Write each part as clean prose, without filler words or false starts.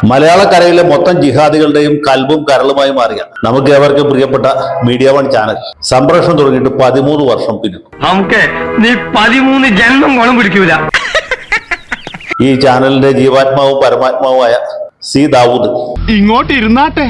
മലയാളക്കരയിലെ മൊത്തം ജിഹാദികളുടെയും കൽബും കരളുമായി മാറിയ നമുക്ക് ഏവർക്കും പ്രിയപ്പെട്ട മീഡിയ വൺ ചാനൽ സംപ്രേഷണം തുടങ്ങിയിട്ട് 13 വർഷം പിന്നിട്ടു. നമുക്ക് നീ 13 ജന്മം കോളം പിടിക്കൂല. ഈ ചാനലിന്റെ ജീവാത്മാവും പരമാത്മാവുമായ സി ദാവൂദ് ഇങ്ങോട്ട് ഇരുന്നാട്ടെ.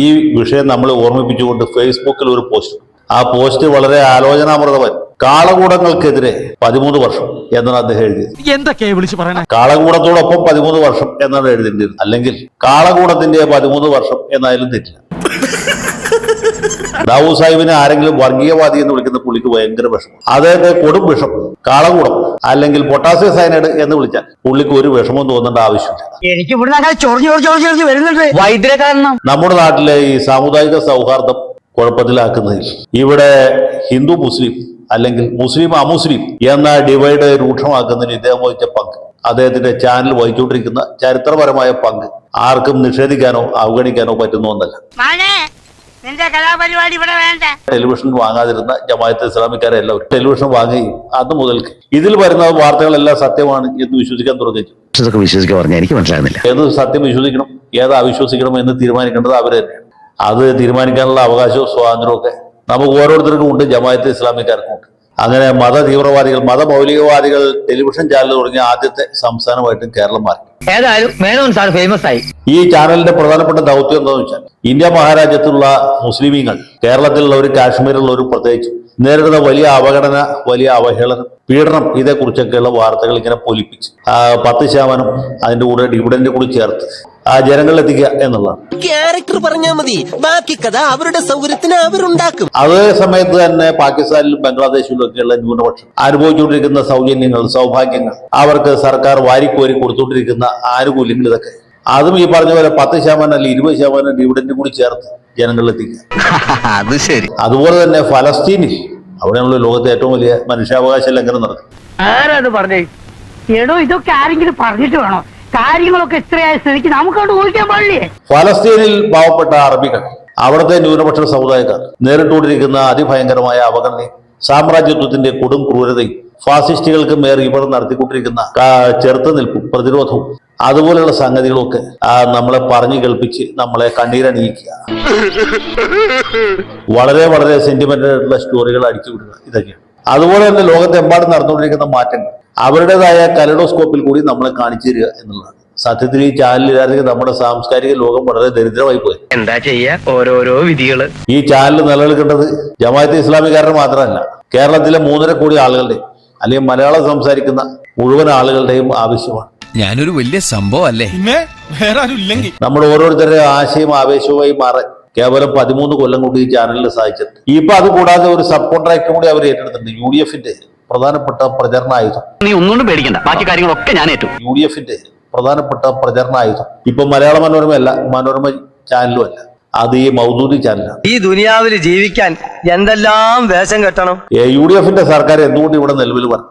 ഈ വിഷയം നമ്മൾ ഓർമ്മിപ്പിച്ചുകൊണ്ട് ഫേസ്ബുക്കിൽ ഒരു പോസ്റ്റ്, ആ പോസ്റ്റ് വളരെ ആലോചനാമൃതമായി. കാളകൂടങ്ങൾക്കെതിരെ 13 വർഷം എന്നാണ് അദ്ദേഹം എഴുതിയത്. എന്തൊക്കെയാ വിളിച്ചു പറയണേ? കാളകൂടത്തോടൊപ്പം 13 വർഷം എന്നാണ് എഴുതേണ്ടത്, അല്ലെങ്കിൽ കാളകൂടത്തിന്റെ 13 വർഷം എന്നായാലും തെറ്റില്ല. ദാവൂദ് സാഹിബിനെ ആരെങ്കിലും വർഗീയവാദി എന്ന് വിളിക്കുന്ന പുള്ളിക്ക് ഭയങ്കര വിഷമം. അദ്ദേഹത്തെ കൊടും വിഷം, കാളകൂടം അല്ലെങ്കിൽ പൊട്ടാസ്യം സയനൈഡ് എന്ന് വിളിച്ചാൽ പുള്ളിക്ക് ഒരു വിഷമവും തോന്നേണ്ട ആവശ്യമില്ല. എനിക്ക് ഇവിടെ വരുന്നുണ്ട് വൈദ്യുത കാരണം. നമ്മുടെ നാട്ടിലെ ഈ സാമുദായിക സൗഹാർദ്ദം കുഴപ്പത്തിലാക്കുന്നതിൽ ഇവിടെ ഹിന്ദു മുസ്ലിം അല്ലെങ്കിൽ മുസ്ലിം അമുസ്ലിം എന്ന ഡിവൈഡ് രൂക്ഷമാക്കുന്നതിന് ഇദ്ദേഹം വഹിച്ച പങ്ക്, അദ്ദേഹത്തിന്റെ ചാനൽ വഹിച്ചുകൊണ്ടിരിക്കുന്ന ചരിത്രപരമായ പങ്ക് ആർക്കും നിഷേധിക്കാനോ അവഗണിക്കാനോ പറ്റുന്ന ഒന്നല്ല. ടെലിവിഷൻ വാങ്ങാതിരുന്ന ജമാഅത്തെ ഇസ്ലാമിക്കാരെല്ലാവരും ടെലിവിഷൻ വാങ്ങുകയും അന്ന് മുതൽക്ക് ഇതിൽ വരുന്ന വാർത്തകളെല്ലാം സത്യമാണ് എന്ന് വിശ്വസിക്കാൻ തുടങ്ങി. വിശ്വസിക്കാൻ പറഞ്ഞാൽ എനിക്ക് മനസ്സിലാകുന്നില്ല. ഏത് സത്യം വിശ്വസിക്കണം ഏത് അവിശ്വസിക്കണം എന്ന് തീരുമാനിക്കേണ്ടത് അവർ തന്നെയാണ്. അത് തീരുമാനിക്കാനുള്ള അവകാശവും സ്വാതന്ത്ര്യവും ഒക്കെ നമുക്ക് ഓരോരുത്തർക്കും ഉണ്ട്, ജമാഅത്തെ ഇസ്ലാമിക്കാർക്കും ഉണ്ട്. അങ്ങനെ മത തീവ്രവാദികൾ മതമൗലികവാദികൾ ടെലിവിഷൻ ചാനൽ തുടങ്ങിയ ആദ്യത്തെ സംസ്ഥാനമായിട്ടും കേരളം മാറി. ഏതായാലും മേനോൻ സാർ ഫേമസ് ആയി. ഈ ചാനലിന്റെ പ്രധാനപ്പെട്ട ദൗത്യം എന്താണെന്ന് വെച്ചാൽ ഇന്ത്യ മഹാരാജ്യത്തുള്ള മുസ്ലിമീങ്ങൾ, കേരളത്തിലുള്ളവർ, കാശ്മീരിലുള്ളവർ പ്രത്യേകിച്ച് നേരിടുന്ന വലിയ അവഗണന, വലിയ അവഹേളനം, പീഡനം, ഇതേക്കുറിച്ചൊക്കെയുള്ള വാർത്തകൾ ഇങ്ങനെ പൊലിപ്പിച്ച് 10% അതിന്റെ കൂടെ ഡിവിഡന്റ് കൂടി ചേർത്ത് ആ ജനങ്ങളിലെത്തിക്കുക എന്നുള്ളതാണ്. ക്യാരക്ടർ പറഞ്ഞാൽ മതി, ബാക്കി കഥ അവരുടെ സൗകര്യത്തിന് അവരുണ്ടാക്കും. അതേ സമയത്ത് തന്നെ പാകിസ്ഥാനിലും ബംഗ്ലാദേശിലും ഒക്കെയുള്ള ന്യൂനപക്ഷം അനുഭവിച്ചുകൊണ്ടിരിക്കുന്ന സൗജന്യങ്ങൾ, സൗഭാഗ്യങ്ങൾ, അവർക്ക് സർക്കാർ വാരിക്കോരി കൊടുത്തുകൊണ്ടിരിക്കുന്ന ആനുകൂല്യങ്ങൾ, ഇതൊക്കെ അതും ഈ പറഞ്ഞ പോലെ 10% അല്ലെങ്കിൽ 20% ഡിവിഡന്റ് കൂടി ചേർത്ത് ജനങ്ങളിലെത്തിക്കുക. അത് ശരി. അതുപോലെ തന്നെ ഫലസ്തീനിൽ, അവിടെയുള്ള ലോകത്തെ ഏറ്റവും വലിയ മനുഷ്യാവകാശ ലംഘനം നടക്കും. ആരാണ് പറഞ്ഞേ? എടോ, ഇതൊക്കെ ആരെങ്കിലും പറഞ്ഞിട്ട് വേണോ? കാര്യങ്ങളൊക്കെ ഇത്രയായ സ്ഥിതിക്ക് നമുക്കവിടെ ഊഹിക്കാൻ പാടില്ലേ? ഫലസ്തീനിൽ പാവപ്പെട്ട അറബികൾ, അവിടുത്തെ ന്യൂനപക്ഷ സമുദായക്കാർ നേരിട്ടുകൊണ്ടിരിക്കുന്ന അതിഭയങ്കരമായ അവഗണനയും സാമ്രാജ്യത്വത്തിന്റെ കൊടും ക്രൂരതയും ഫാസിസ്റ്റുകൾക്ക് മേൽ ഇവർ നടത്തിക്കൊണ്ടിരിക്കുന്ന ചെറുത്തുനിൽപ്പും പ്രതിരോധവും അതുപോലെയുള്ള സംഗതികളൊക്കെ നമ്മളെ പറഞ്ഞു കേൾപ്പിച്ച് നമ്മളെ കണ്ണീരണിയിക്കുക, വളരെ വളരെ സെന്റിമെന്റൽ ആയിട്ടുള്ള സ്റ്റോറികൾ അടിച്ചുവിടുക, ഇതൊക്കെയാണ്. അതുപോലെ തന്നെ ലോകത്തെമ്പാടും നടന്നുകൊണ്ടിരിക്കുന്ന മാറ്റങ്ങൾ അവരുടേതായ കലഡോസ്കോപ്പിൽ കൂടി നമ്മളെ കാണിച്ചു തരിക എന്നുള്ളതാണ്. സത്യത്തിൽ ഈ ചാനലിലാണെങ്കിൽ നമ്മുടെ സാംസ്കാരിക ലോകം വളരെ ദരിദ്രമായി പോയി. എന്താ ചെയ്യാ, ഓരോരോ വിധികള്. ഈ ചാനൽ നിലനിൽക്കേണ്ടത് ജമാഅത്തെ ഇസ്ലാമിക്കാരുടെ മാത്രമല്ല, കേരളത്തിലെ 3.5 കോടി ആളുകളുടെ അല്ലെങ്കിൽ മലയാളം സംസാരിക്കുന്ന മുഴുവൻ ആളുകളുടെയും ആവശ്യമാണ്. ഞാനൊരു വലിയ സംഭവം അല്ലേ? വേറെ ആരും ഇല്ലെങ്കിൽ നമ്മൾ ഓരോരുത്തരുടെ ആശയം ആവേശവുമായി മാറാൻ കേവലം 13 കൊല്ലം കൊണ്ട് ഈ ചാനലിൽ സാധിച്ചിട്ടുണ്ട്. ഇപ്പൊ അത് കൂടാതെ ഒരു സബ് കോൺട്രാക്ട് കൂടി അവർ ഏറ്റെടുത്തിട്ടുണ്ട്. UDFന്റെ പ്രധാനപ്പെട്ട പ്രചരണ ആയുധം. നീ ഒന്നുകൊണ്ടും പേടിക്കണ്ട, ബാക്കി കാര്യങ്ങളൊക്കെ ഞാൻ ഏറ്റു. UDFന്റെ പ്രധാനപ്പെട്ട പ്രചരണ ആയുധം ഇപ്പൊ മലയാള മനോരമയല്ല, മനോരമ ചാനലും അല്ല, അത് ഈ മൗദൂദി ചാനലാണ്. ഈ ദുനിയാവിൽ ജീവിക്കാൻ എന്തെല്ലാം വേഷം കെട്ടണം. UDFന്റെ സർക്കാർ എന്തുകൊണ്ട് ഇവിടെ നിലവിൽ വരണം?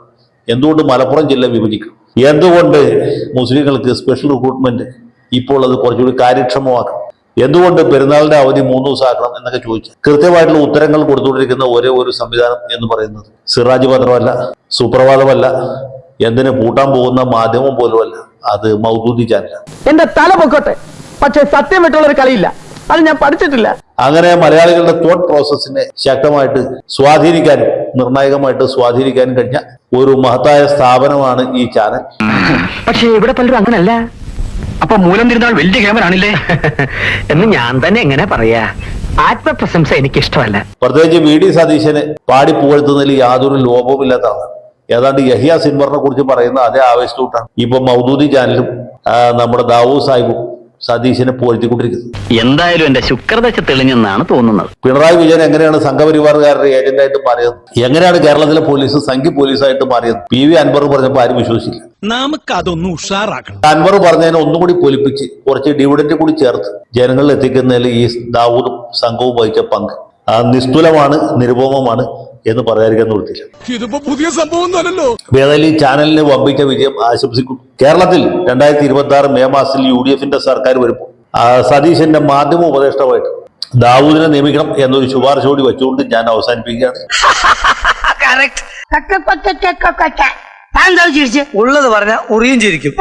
എന്തുകൊണ്ട് മലപ്പുറം ജില്ല വിഭജിക്കണം? എന്തുകൊണ്ട് മുസ്ലിങ്ങൾക്ക് സ്പെഷ്യൽ റിക്രൂട്ട്മെന്റ് ഇപ്പോൾ അത് കുറച്ചുകൂടി കാര്യക്ഷമമാക്കണം? എന്തുകൊണ്ട് പെരുന്നാളിന്റെ അവധി 3 ദിവസം ആക്കണം എന്നൊക്കെ ചോദിച്ചു കൃത്യമായിട്ടുള്ള ഉത്തരങ്ങൾ കൊടുത്തുകൊണ്ടിരിക്കുന്ന ഒരേ ഒരു സംവിധാനം എന്ന് പറയുന്നത് സിറാജ് പത്രമല്ല, സുപ്രഭാതമല്ല, എന്തിനു പൂട്ടാൻ പോകുന്ന മാധ്യമം പോലുമല്ല, അത് മൗദൂദി ചാനലാണ്. എന്റെ തല പൊക്കോട്ടെ, പക്ഷെ സത്യം വിട്ടുള്ള ഒരു കളിയില്ല, അത് ഞാൻ പഠിച്ചിട്ടില്ല. അങ്ങനെ മലയാളികളുടെ തോട്ട് പ്രോസസ്സിനെ ശക്തമായിട്ട് സ്വാധീനിക്കാനും നിർണായകമായിട്ട് സ്വാധീനിക്കാനും കഴിഞ്ഞ ഒരു മഹത്തായ സ്ഥാപനമാണ് ഈ ചാനൽ. പക്ഷെ ഇവിടെ പലരും അങ്ങനല്ല. അപ്പൊ മൂലം തിരുന്നാൾ വലിയ ക്യാമറാണില്ലേ എന്ന് ഞാൻ തന്നെ എങ്ങനെ പറയാ? ആത്മപ്രശംസ എനിക്ക് ഇഷ്ടമല്ല. പ്രത്യേകിച്ച് VD സതീശനെ പാടി പുകഴ്ത്തുന്നതിൽ യാതൊരു ലോപവുമില്ലാത്ത ആളാണ്. ഏതാണ്ട് യഹിയ സിൻവറിനെ കുറിച്ച് പറയുന്ന അതേ ആവേശത്തോട്ടാണ് ഇപ്പൊ മൗദൂദി ചാനലും നമ്മുടെ ദാവൂദ് സാഹിബും സതീശനെ പുകഴ്ത്തിക്കൊണ്ടിരിക്കുന്നത്. എന്തായാലും എന്റെ ശുക്രദശ തെളിഞ്ഞെന്നാണ് തോന്നുന്നത്. പിണറായി വിജയൻ എങ്ങനെയാണ് സംഘപരിവാറുകാരുടെ ഏജന്റായിട്ട് മാറിയത്? എങ്ങനെയാണ് കേരളത്തിലെ പോലീസ് സംഘി പോലീസായിട്ട് മാറിയത്? PV അൻവർ പറഞ്ഞപ്പോൾ ആരും വിശ്വസിച്ചില്ല. നമുക്കതൊന്നും ഉഷാറാക്കണം. അൻവർ പറഞ്ഞതിനെ ഒന്നുകൂടി പൊലിപ്പിച്ച് കുറച്ച് ഡിവിഡന്റ് കൂടി ചേർത്ത് ജനങ്ങളിൽ എത്തിക്കുന്നതിൽ ഈ ദാവൂദും സംഘവും വഹിച്ച പങ്ക് നിസ്തുലമാണ്, നിരുപമമാണ് എന്ന് പറയാതിരിക്കാൻ നിർത്തില്ല. ഇതിപ്പോ പുതിയ സംഭവം അല്ലല്ലോ. ഏതായാലും ഈ ചാനലിന് വമ്പിച്ച വിജയം ആശംസിക്കുന്നു. കേരളത്തിൽ 2026 മെയ് മാസത്തിൽ UDFന്റെ സർക്കാർ വരുമ്പോൾ സതീശന്റെ മാധ്യമ ഉപദേഷ്ടാവായിട്ട് ദാവൂദിനെ നിയമിക്കണം എന്നൊരു ശുപാർശ കൂടി വെച്ചുകൊണ്ട് ഞാൻ അവസാനിപ്പിക്കുകയാണ്. ഉള്ളത് പറഞ്ഞ ഉറിയും ചിരിക്കും.